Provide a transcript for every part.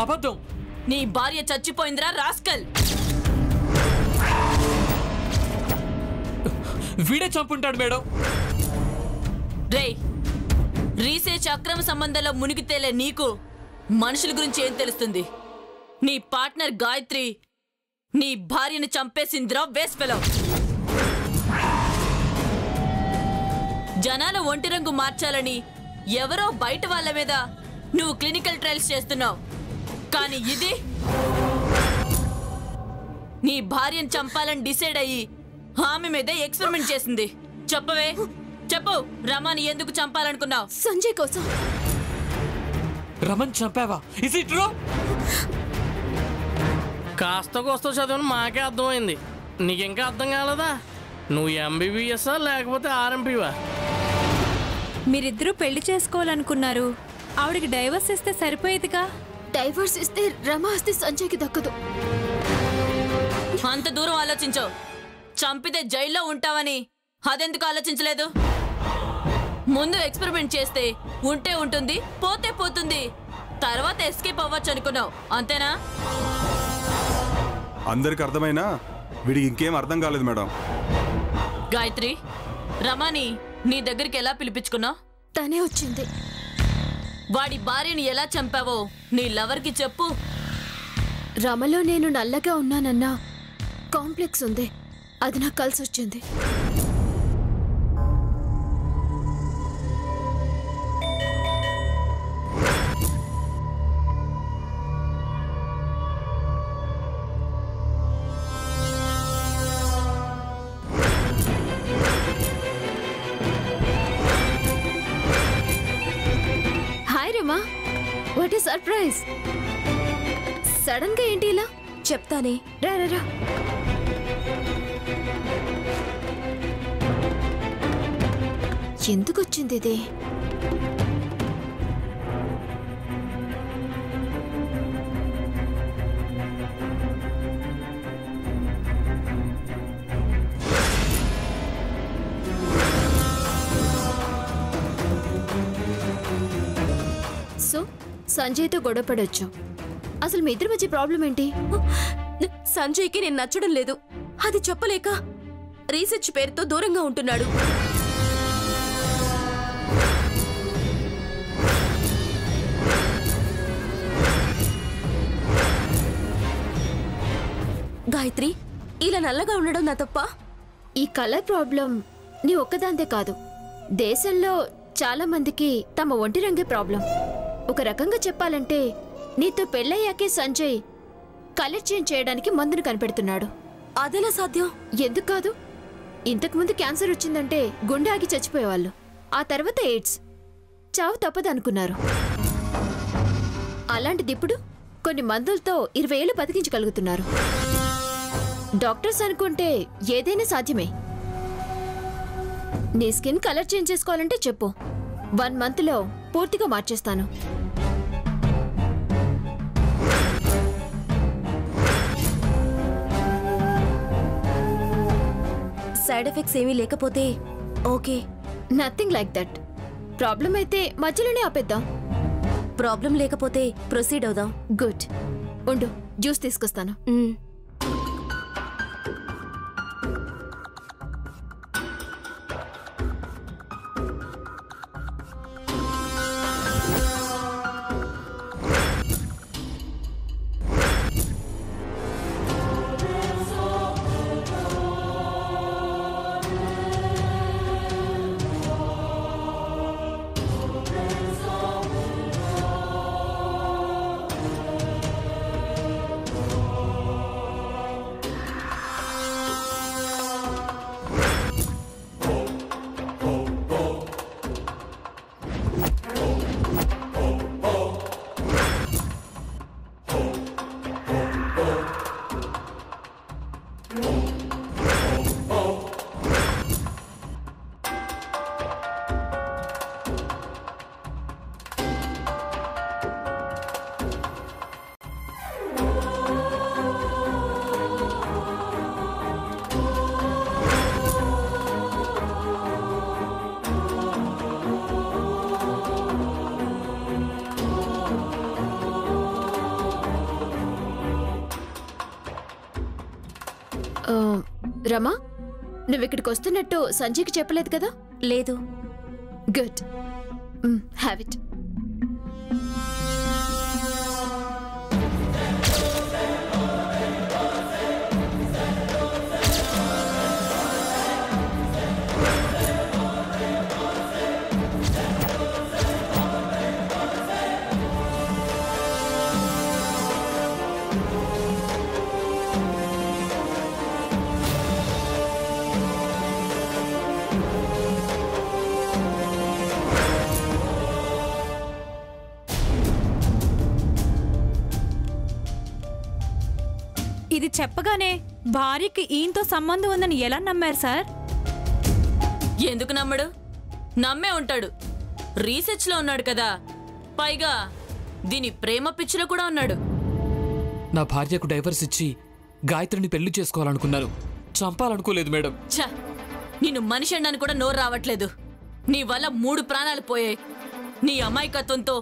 అబద్ధం. నీ భార్య చచ్చిపోయిందిరా రాస్కల్. వీడే చంపుంటాడు మేడం. రేయ్, రీసెర్చ్ అక్రమ సంబంధాల్లో మునిగితేలే నీకు మనుషుల గురించి ఏం తెలుస్తుంది? నీ పార్ట్నర్ గాయత్రి నీ భార్యను చంపేసిందిరా వేస్ట్ ఫెలో. జనాల ఒంటి రంగు మార్చాలని ఎవరో బయట వాళ్ళ మీద నువ్వు క్లినికల్ ట్రయల్స్ చేస్తున్నావు. కానీ ఇది నీ భార్యను చంపాలని డిసైడ్ అయ్యి ఆమె మీద ఎక్స్పెరిమెంట్ చేసింది. చెప్పవే, చెప్పు. రమాని ఎందుకు చంపాలనుకున్నావు? సంజయ్ కోసం. రమన్ చంపావా? Is it true? కాస్త కోస్త చదువుని మాకే అర్థమైంది, నీకింకా అర్థం కాలేదా? నువ్వు ఎంబీబీఎస్ఆ లేకపోతే ఆర్ఎంపీవా? మీరిద్దరూ పెళ్లి చేసుకోవాలనుకున్నారు, ఆవిడికి డైవర్స్ ఇస్తే సరిపోయేదిగా. డైవర్స్ ఇస్తే రమా ఆస్తి సంజయ్కి దక్కదు. అంత దూరం ఆలోచించు. చంపితే జైల్లో ఉంటావని అదెందుకు ఆలోచించలేదు? ముందు ఎక్స్పెరిమెంట్ చేస్తే ఉంటే ఉంటుంది, పోతే పోతుంది, తర్వాత ఎస్కేప్ అవ్వచ్చు అనుకున్నావు, అంతేనా? అందరికి అర్థమైనా వీడికి ఇంకేం అర్థం కాలేదు మేడం. గాయత్రి, రమాని నీ దగ్గరికి ఎలా పిలిపించుకున్నావు? తనే వచ్చింది. వాడి భార్యని ఎలా చంపావో నీ లవర్కి చెప్పు. రమలో నేను నల్లగా ఉన్నానన్నా కాంప్లెక్స్ ఉంది, అది నాకు కలిసి వచ్చింది. Hi Rama, what a surprise. Sudden గా ఏంటి ఇలా? చెప్తానే, రా రా రా. ఎందుకు వచ్చింది ఇది? సో సంజయ్తో గొడవపడొచ్చు. అసలు మీ ఇద్దరి మధ్య ప్రాబ్లం ఏంటి? సంజయ్కి నేను నచ్చడం లేదు, అది చెప్పలేక రీసెర్చ్ పేరుతో దూరంగా ఉంటున్నాడు. గాయత్రి, ఇలా నల్లగా ఉండడం నా తప్ప? ఈ కలర్ ప్రాబ్లం నీ ఒక్కదాంతే కాదు, దేశంలో చాలా మందికి తమ ఒంటి రంగే ప్రాబ్లం. ఒక రకంగా చెప్పాలంటే నీతో పెళ్ళయ్యాకే సంజయ్ కలర్ చేంజ్ చేయడానికి మందును కనిపెడుతున్నాడు. అదెలా సాధ్యం? ఎందుకు కాదు, ఇంతకుముందు క్యాన్సర్ వచ్చిందంటే గుండె ఆగి చచ్చిపోయేవాళ్ళు. ఆ తర్వాత ఎయిడ్స్, చావు తప్పదనుకున్నారు. అలాంటిది ఇప్పుడు కొన్ని మందులతో 20 ఏళ్ళు బతికించగలుగుతున్నారు. డాక్టర్స్ అనుకుంటే ఏదైనా సాధ్యమే. నీ స్కిన్ కలర్ చేంజ్ చేసుకోవాలంటే చెప్పు, 1 మంత్లో పూర్తిగా మార్చేస్తాను. సైడ్ ఎఫెక్ట్స్ ఏమీ లేకపోతే okay. Nothing like that. Problem అయితే మధ్యలోనే ఆపేద్దాం. ప్రాబ్లం లేకపోతే ప్రొసీడ్ అవుదాం. గుడ్. ఉండు, జ్యూస్ తీసుకొస్తాను. రమా, నువ్వు ఇక్కడికి వస్తున్నట్టు సంజయ్కి చెప్పలేదు కదా? లేదు. గుడ్. Have it. ఇది చెప్పగానే భార్యకి ఈయనతో సంబంధం ఉందని ఎలా నమ్మారు సార్? ఎందుకు నమ్మడు? నమ్మే ఉంటాడు. రీసెర్చ్లో ఉన్నాడు కదా. పైగా దీని ప్రేమ పిచ్చిలో కూడా ఉన్నాడు. నా భార్యకు డైవర్స్ ఇచ్చి గాయత్రిని పెళ్లి చేసుకోవాలనుకున్నారు. చంపాలనుకోలేదు మేడం. ఛ, నిన్ను మనిషి అండానికి కూడా నోరు రావట్లేదు. నీ వల్ల 3 ప్రాణాలు పోయాయి. నీ అమాయకత్వంతో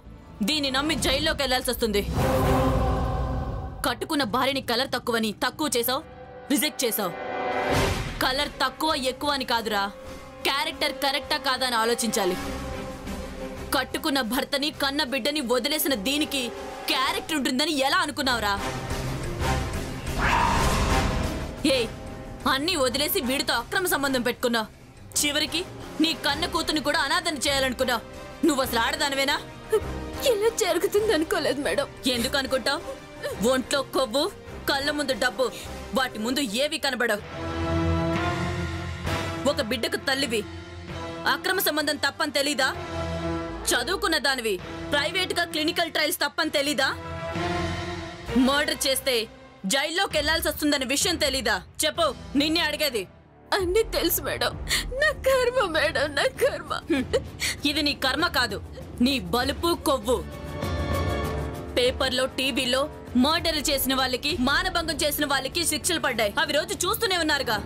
దీన్ని నమ్మి జైల్లోకి వెళ్లాల్సి వస్తుంది. కట్టుకున్న భార్యని కలర్ తక్కువని తక్కువ చేసావు, రిజెక్ట్ చేసావు. కలర్ తక్కువ ఎక్కువ అని కాదురా, క్యారెక్టర్ కరెక్టా కాదా అని ఆలోచించాలి. కట్టుకున్న భర్తని కన్న బిడ్డని వదిలేసిన దీనికి క్యారెక్టర్ ఉంటుందని ఎలా అనుకున్నావురా? ఏయ్, అన్నీ వదిలేసి వీడితో అక్రమ సంబంధం పెట్టుకున్నావు. చివరికి నీ కన్న కూతుని కూడా అనాథని చేయాలనుకున్నావు. నువ్వు అసలు ఆడదానివేనా? ఇలా జరుగుతుంది అనుకోలేదు మేడం. ఎందుకు అనుకుంటావు? ఒంట్లో కొవ్వు, కళ్ళ ముందు డబ్బు, వాటి ముందు ఏవి కనబడవు. ఒక బిడ్డకు తల్లివి, అక్రమ సంబంధం తప్పని తెలీదా? చదువుకున్న దానివి, ప్రైవేట్గా క్లినికల్ ట్రయల్స్ తప్పని తెలీదా? మర్డర్ చేస్తే జైల్లోకి వెళ్లాల్సి వస్తుందనే విషయం తెలీదా? చెప్పు, నిన్నే అడిగేది. అన్నీ తెలుసు మేడం. నా కర్మ మేడం, నా కర్మ. ఇది నీ కర్మ కాదు, నీ బలుపు కొవ్వు. పేపర్లో, టీవీలో మర్డర్ చేసిన వాళ్ళకి, మానభంగం చేసిన వాళ్ళకి శిక్షలు పడ్డాయి. అవి రోజు చూస్తూనే ఉన్నారుగా.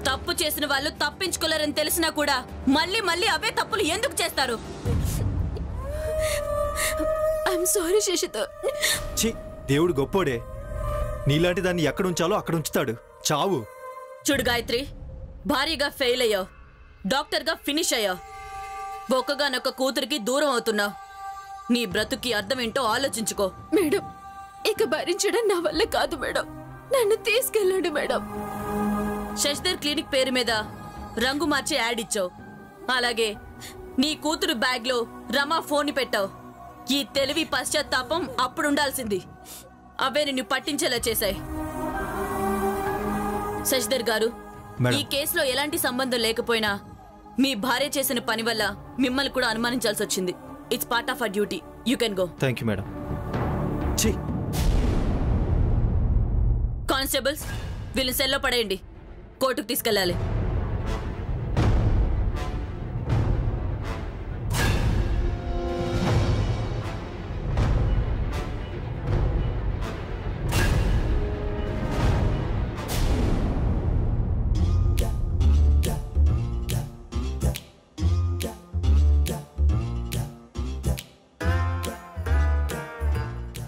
తప్పు చేసిన వాళ్ళు తప్పించుకోలేరని తెలిసినా కూడా మళ్ళీ మళ్ళీ అవే తప్పులు ఎందుకు చేస్తారు? ఐఎమ్ సారీ శశితో. దేవుడు గొప్పోడే. నీలాంటి దాన్ని ఎక్కడ ఉంచాలో అక్కడ ఉంచుతాడు. చావు. చూడు గాయత్రి, భారీగా ఫెయిల్ అయ్యావు, డాక్టర్గా ఫినిష్ అయ్యావు, ఒక్కగానొక్క కూతురికి దూరం అవుతున్నావు. నీ బ్రతుకి అర్థమేంటో ఆలోచించుకో. మేడం, ఇక భరించడం నా వల్ల కాదు మేడం. నన్ను తీసుకెళ్ళండి మేడం. శశిధర్ క్లినిక్ పేరు మీద రంగు మార్చి యాడ్ ఇచ్చావు. అలాగే నీ కూతురు బ్యాగ్ లో రమా ఫోన్ పెట్టావు. ఈ తెలివి పశ్చాత్తాపం అప్పుడుండాల్సింది. అవే నిన్ను పట్టించేలా చేశాయి. శశిధర్ గారు, ఈ కేసులో ఎలాంటి సంబంధం లేకపోయినా మీ భార్య చేసిన పని వల్ల మిమ్మల్ని కూడా అనుమానించాల్సి వచ్చింది. It's part of our duty. You can go. Thank you madam. Constables, వీళ్ళని సెల్లో పడేయండి. కోర్టుకు తీసుకెళ్ళాలి.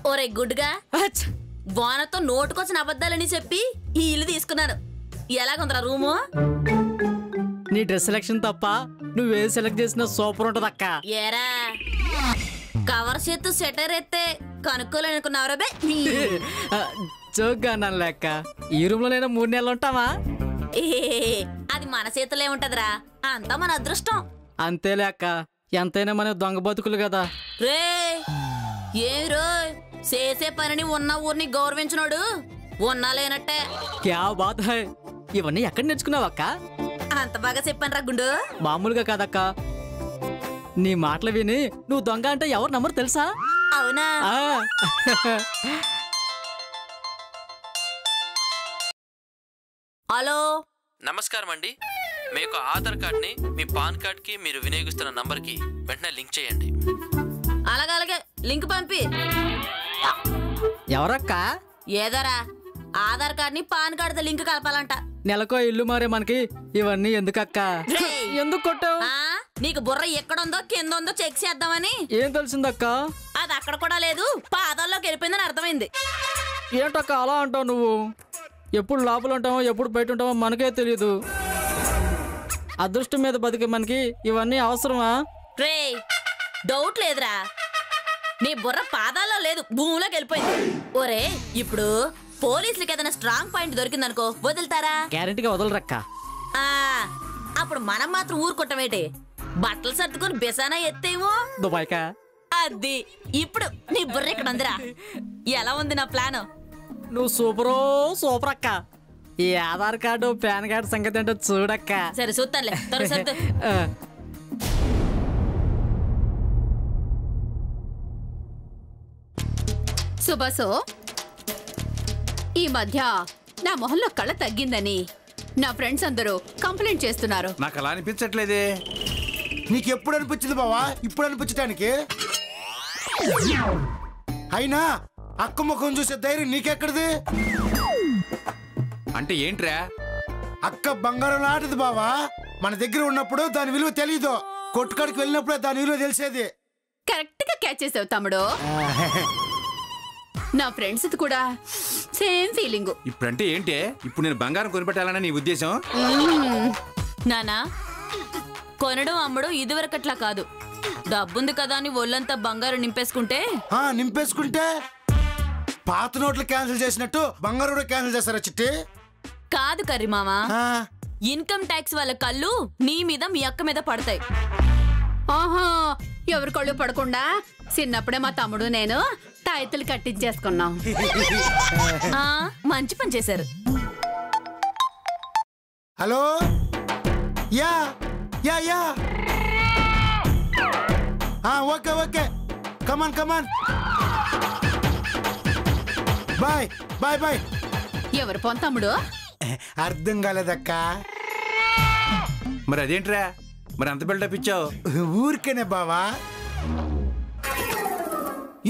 ఒరే గుడ్గా, వానతో నోటుకొచ్చిన అబద్ధాలని చెప్పి ఈ ఇల్లు తీసుకున్నాను. ఎలాగుందిరా రూము? నీ డ్రెస్ సెలక్షన్ తప్ప నువ్వే సెలెక్ట్ చేసిన సూపర్ ఉంటది అక్క. ఏరా, కవర్ చేత్తు సెటర్ ఎత్తే కనుక్కోలేనుకున్నావురా బే. జోక్గా అన్నాను లెక్క. ఈ రూమ్ లో నేను 3 నెలలు ఉంటావా? అది మన చేతులే ఉంటదిరా, అంతా మన అదృష్టం. అంతే లెక్క. ఎంతైనా మన దొంగ బతుకులు కదా. రే ఏమి రో, చేసే పనిని ఉన్న ఊరిని గౌరవించినోడు ఉన్నా లేనట్టే. క్యా బాత్ హై. ఇవన్నీ ఎక్కడ నేర్చుకున్నావక్క? అంత బాగా చెప్పాను రా గుండు. మామూలుగా కాదక్క, నీ మాటలు విని నువ్వు దొంగ అంటే ఎవరు నమ్మరు తెలుసా? అవునా? హలో, నమస్కారం అండి. మీకు ఆధార్ కార్డ్ని మీ పాన్ కార్డ్కి మీరు వినియోగిస్తున్న నంబర్కి వెంటనే లింక్ చేయండి. అలాగే లింక్ పంపి. ఎవరక్క? ఏదోరా, ఆధార్ కార్డ్ ని పాన్ కార్డ్ లింక్ కలపాలంట. నెలకో ఇల్లు మారే మనకి ఇవన్నీ ఎందుకక్క? ఎందుకు కొట్టావు? నీకు బుర్ర ఎక్కడుందో కింద ఉందో చెక్ చేద్దామని. ఏం తెలిసిందక్క? అది అక్కడ కూడా లేదు, పాదాల్లోకి వెళ్ళిపోయిందని అర్థమైంది. ఏంటక్క అలా అంటావు నువ్వు? ఎప్పుడు లోపల ఉంటామో ఎప్పుడు బయట ఉంటామో మనకే తెలియదు. అదృష్టం మీద బతికే మనకి ఇవన్నీ అవసరమా? రే డౌట్ లేదురా, నీ బుర్ర పాదాల్లో లేదు, భూమిలోకి వెళ్ళిపోయింది. ఓరే ఇప్పుడు పోలీసులకి ఏదైనా స్ట్రాంగ్ పాయింట్ దొరికిందనుకో వదులుతారా? గ్యారెంటీగా వదలరక్క. అప్పుడు మనం మాత్రం ఊరుకుంటామేటి? బట్టలు సర్దుకొని బెసానా ఎత్తేమో దుబాయ్కా. అది ఇప్పుడు నీ బుర్ర ఇక్కడ ఉందిరా. ఎలా ఉంది నా ప్లాన్? నువ్వు సూపర్ అక్క. ఈ ఆధార్ కార్డు పాన్ కార్డు సంగతి ఏంటో చూడక్క. సరే చూస్తానులే, త్వరగా సర్దు. సుబాసో, ఈ మధ్య నా మొహంలో కళ తగ్గిందని నా ఫ్రెండ్స్ అందరూ కంప్లైంట్ చేస్తున్నారు. నాకు అలా అనిపించట్లేదే. నీకెప్పుడు అనిపించింది బావా? ఇప్పుడు అనిపించటానికి? అయినా అక్క ముఖం చూసే ధైర్యం నీకెక్కడిది? అంటే ఏంట్రా? అక్క బంగారం లాంటిది బావా. మన దగ్గర ఉన్నప్పుడు దాని విలువ తెలీదు, కొట్టుకాడికి వెళ్ళినప్పుడు దాని విలువ తెలిసేది. కరెక్ట్ గా క్యాచ్ చేసావు తమ్ముడు. నా ఫ్రెండ్స్ కూడా సేమ్ ఫీలింగ్. ఇప్పుడంటే ఏంటే? ఇప్పుడు నేను బంగారం కొనిపెట్టాలని నీ ఉద్దేశం? నానా, కొనడం అమ్మడం ఇదివరకట్లా కాదు. డబ్బుంది కదా అని ఒళ్ళంతా బంగారం నింపేసుకుంటే పాత నోట్లు క్యాన్సిల్ చేసినట్టు బంగారు కూడా క్యాన్సిల్ చేస్తారా చిట్టి? కాదు కర్రీ మామా, ఇన్కమ్ ట్యాక్స్ వాళ్ళ కళ్ళు నీ మీద మీ అక్క మీద పడతాయి. ఆహా, ఎవరి కళ్ళు పడకుండా చిన్నప్పుడే మా తమ్ముడు నేను తాయెత్తులు కట్టించేసుకున్నాం. మంచి పని చేశారు. Hello, ya ya ya, okay okay, come on come on, bye bye bye. ఎవరు పోన్ తమ్ముడు? అర్థం కాలేదక్క. మరి అదేంట్రా, మరి అంత బిల్డప్ ఇచ్చావు? ఊరికేనే బావా,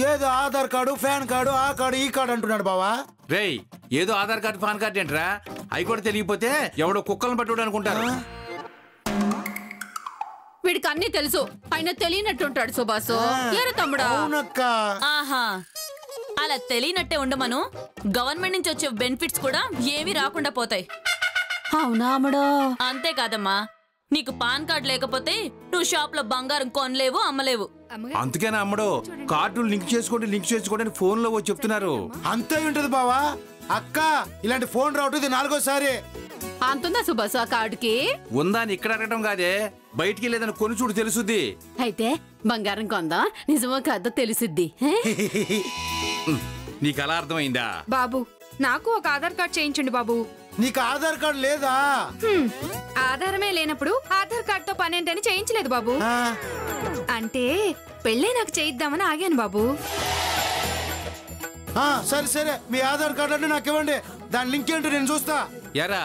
ఏదో ఆధార్ కార్డు పాన్ కార్డు ఆ కార్డు ఈ కార్డు అంటున్నాడు బావా. రేయ్, ఏదో ఆధార్ కార్డు పాన్ కార్డు ఏంట్రా? అవి కూడా తెలియకపోతే ఎవడో కుక్కలను పట్టుడు అనుకుంటారు. వీడికి అన్ని తెలుసు, ఆయన తెలియనట్టుంటాడు సుబాసు. తమ్ముడా? ఆహా, అలా తెలియనట్టే ఉండమను. గవర్నమెంట్ నుంచి వచ్చే బెనిఫిట్స్ కూడా ఏమీ రాకుండా పోతాయి. అవునా అమ్మడో? అంతేకాదమ్మా, నీకు పాన్ కార్డు లేకపోతే నువ్వు షాప్ లో బంగారం కొనలేవు, అమ్మలేవు. అందుకేనా అమ్మడో కార్డులు లింక్ చేసుకోండి ఫోన్ లో చెప్తున్నారు. అంతే ఉంటది బావా. అక్క, ఇలాంటి ఫోన్ రావటం 4వసారి. అంతుందా సుబాసు ఆ కార్డుకి? ఉందా అని ఇక్కడ అడగటం కాదే, బయటికి లేదని కొని చూడు తెలుసుద్ది. అయితే బంగారం కొందా, నిజమో కాదో తెలుసుద్ది. నీకు అలా అర్థమైందా? బాబు, నాకు ఒక ఆధార్ కార్డ్ చేయించండి బాబు. నీకు ఆధార్ కార్డు లేదా? ఆధారమే లేనప్పుడు ఆధార్ కార్డ్ తో పని ఏంటని చేయించలేదు బాబు. అంటే పెళ్ళే నాకు చేయిద్దామని ఆగాను బాబు. సరే సరే, మీ ఆధార్ కార్డు అంటే నాకు ఇవ్వండి, దాని లింక్ ఏంటో నేను చూస్తా. ఎరా,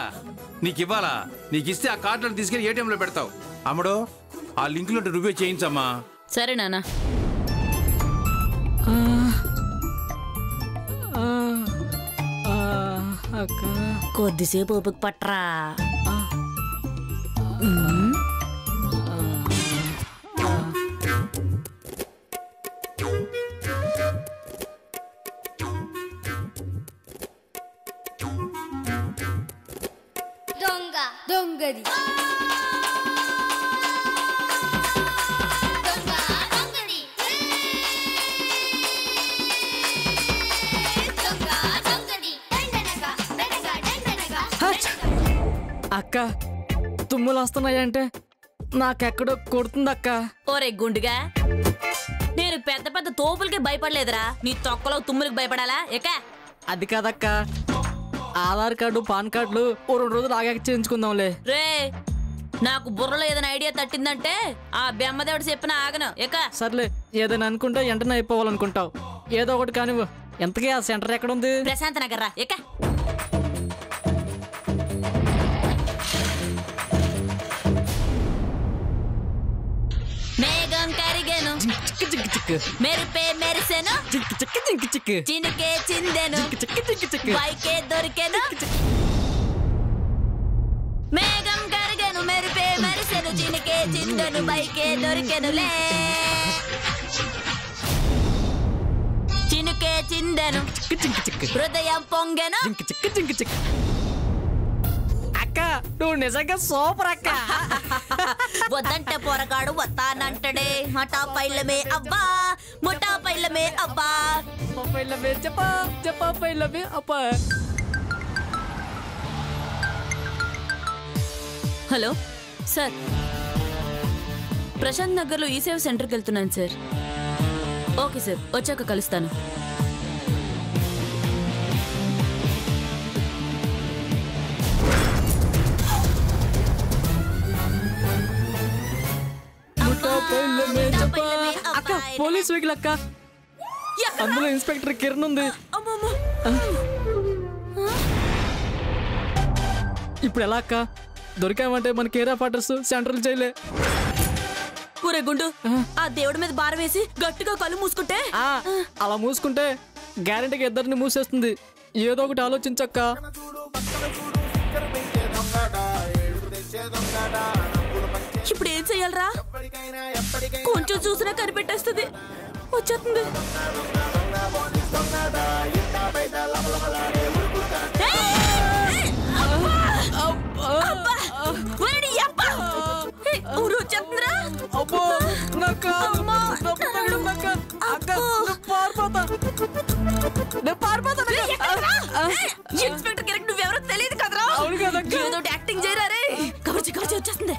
నీకు ఇవ్వాలా? నీకు ఇస్తే ఆ కార్డులను తీసుకెళ్లి ఏటీఎం లో పెడతావు. అమ్మడో, ఆ లింక్ లో నువ్వే చేయించమ్మా. సరే నాన్న. కొద్దిసేపు ఓపిక పట్రా. దొంగది అక్క, తుమ్ములు వస్తున్నాయంటే నాకెక్కడో కొడుతుందక్క. ఓరే గుండుగా, నేను పెద్ద పెద్ద తోపులకి భయపడలేదురా, నీ తొక్కలో తుమ్ములకి భయపడాలా? అది కాదక్క, ఆధార్ కార్డు పాన్ కార్డులు 2 రోజులు ఆగాక చేయించుకుందాంలే. రే, నాకు బుర్రలో ఏదైనా ఐడియా తట్టిందంటే ఆ బెమ్మదేవుడు చెప్పిన ఆగను. సర్లే, ఏదైనా అనుకుంటే వెంటనే అయిపోవాలనుకుంటావు. ఏదో ఒకటి కానివ్వు. ఎంతకీ ఆ సెంటర్ ఎక్కడ ఉంది? ప్రశాంత్ నగర్ రా. మేఘం కరిగేను, మెరిపే మెరిసెను, చినికే చిందెను, బైకే దొరికెను. మేఘం కరిగెను, మెరిపే మెరిసెను, చినికే చిందెను, బైకే దొరికెనులే. చినికే చిందెను హృదయం పొంగెను. అక్క నువ్వు నిజంగా సూపర్ అక్క. వద్దంటే పొరగాడు వస్తానంటడే హఠా పైలమే అబ్బా ముఠా పైలమే అబ్బా. హలో సార్, ప్రశాంత్ నగర్లో ఈ సేవ సెంటర్కి వెళ్తున్నాను సార్. ఓకే సార్, వచ్చాక కలుస్తాను. అక్క పోలీస్ వెహికల్ అక్క, అందులో ఇన్స్పెక్టర్ కిరణ్ ఉంది. ఇప్పుడు ఎలా అక్క? దొరికామంటే మన కేర్ ఆఫ్ అడ్రస్ సెంట్రల్ జైలే. ఊరే గుండు, ఆ దేవుడి మీద భారం వేసి గట్టిగా కళ్ళు మూసుకుంటే అలా మూసుకుంటే గ్యారెంటీగా ఇద్దరిని మూసేస్తుంది. ఏదో ఒకటి ఆలోచించక్క. ఇప్పుడు ఏం చెయ్యాలరా? కొంచెం చూసినా కనిపెట్టేస్తుంది. వచ్చేస్తుంది. ఇన్స్పెక్టర్ కిరణ్ నువ్వెవరో తెలియదు కదరా? ఏదో యాక్టింగ్ చేయరారే. కవచి కవచి వచ్చేస్తుంది.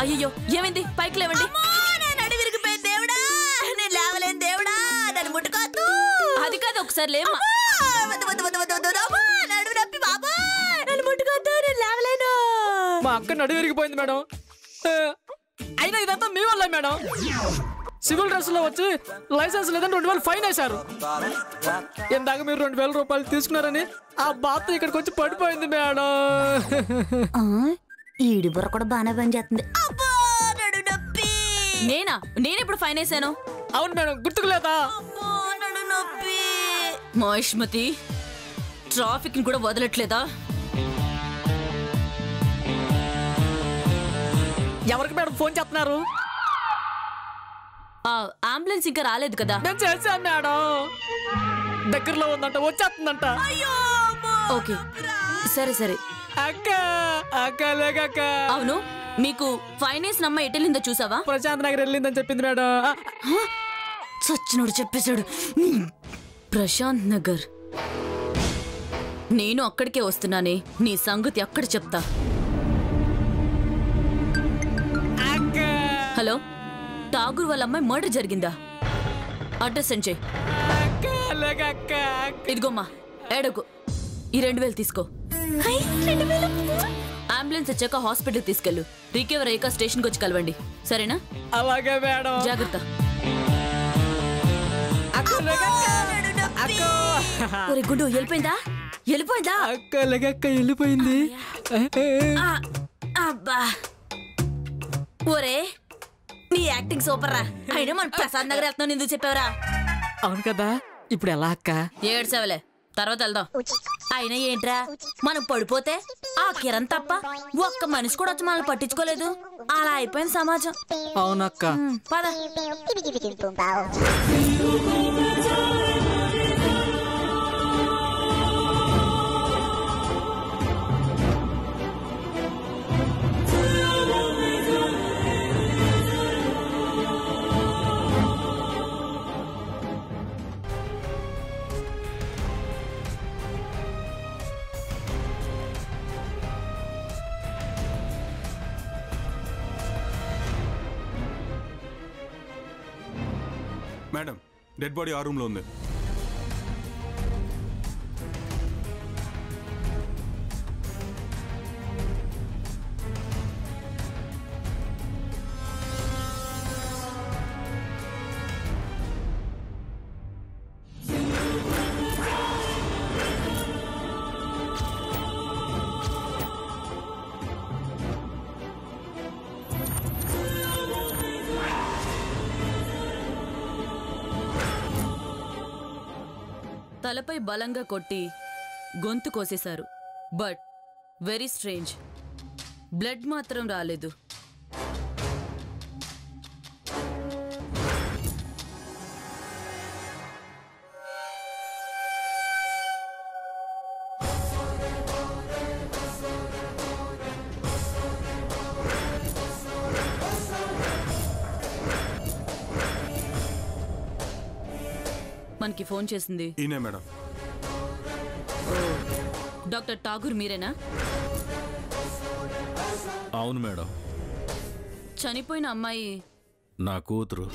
అయ్యో ఏమైంది? పైకి లేవండి. నడి విరిగిపోయింది దేవుడా, నేను లేవలేను దేవుడా, నన్ను ముట్టుకోద్దు. అది కాదు, ఒకసారి లేమ్మా. నడువు నొప్పి బాబా, నన్ను ముట్టుకోద్దు, నేను లేవలేను. మా అక్క నడు విరిగిపోయింది మేడం. అయినా ఇదంతా మీ వల్ల మేడం. సివిల్ డ్రెస్ లో వచ్చి లైసెన్స్ లేదని 2000 ఫైన్ వేశారు. ఇందాక మీరు 2000 రూపాయలు తీసుకున్నారని ఆ బాత్ ఇక్కడికి వచ్చి పడిపోయింది మేడం. ఈడి బుర్ర కూడా బాగానే పని చేస్తుంది. నేనెప్పుడు ఫైన్ వేసాను? అవును మేడం, గుర్తుకు లేదా? మహిష్మతి, ట్రాఫిక్ ని కూడా వదలట్లేదా? ఎవరికి మేడం ఫోన్ చేస్తున్నారు? అంబులెన్స్ ఇంకా రాలేదు కదా? నేను చేశాను మేడం, దగ్గరలో ఉందంట, వచ్చేస్తుందంట. ఓకే సరే సరే. అక్క అక్క లేక అవును, మీకు ఫైనేస్ నమ్మ ఎటెళ్ళిందో చూసావా? ప్రశాంత్ నగర్ వెళ్ళిందని చెప్పింది మేడం. సచ్చినోడు చెప్పేశాడు. ప్రశాంత్ నగర్. నేను అక్కడికే వస్తున్నానే, నీ సంగతి అక్కడ చెప్తా. హలో, ఠాగూర్ వాళ్ళ అమ్మాయి మర్డర్ జరిగిందా? అడ్రస్ సెండ్ చేయి. ఇదిగోమ్మా, ఏడకు. ఈ 2000 తీసుకో. అంబులెన్స్ వచ్చాక హాస్పిటల్ తీసుకెళ్ళు. రికవర్ అయ్యాక స్టేషన్కి వచ్చి కలవండి, సరేనా? అలాగే మేడం. జాగ్రత్త. గుడ్డు వెళ్ళిపోయిందా? వెళ్ళిపోయిందా? అక్క వెళ్ళిపోయింది. అబ్బా, ఓరే నీ యాక్టింగ్ సూపర్ రా. అయినా మన ప్రసాద్ నగర్ వెళ్తున్నావు, ఎందుకు చెప్పావరా? అవును కదా, ఇప్పుడు ఎలా అక్క? ఏడ్సేవలే, తర్వాత వెళ్దాం. అయినా ఏంట్రా, మనం పడిపోతే ఆ కిరణ్ తప్ప ఒక్క మనిషి కూడా వచ్చి మనల్ని పట్టించుకోలేదు. అలా అయిపోయింది సమాజం. అవునక్క. పద. మేడం, డెడ్ బాడీ ఆ రూమ్ లో ఉంది. తలపై బలంగా కొట్టి గొంతు కోసేశారు. బట్ వెరీ స్ట్రేంజ్, బ్లడ్ మాత్రం రాలేదు. మనకి ఫోన్ చేసింది ఈయనే మేడం. డాక్టర్ ఠాగూర్ మీరేనా? అవును మేడం. చనిపోయిన అమ్మాయి నా కూతురు.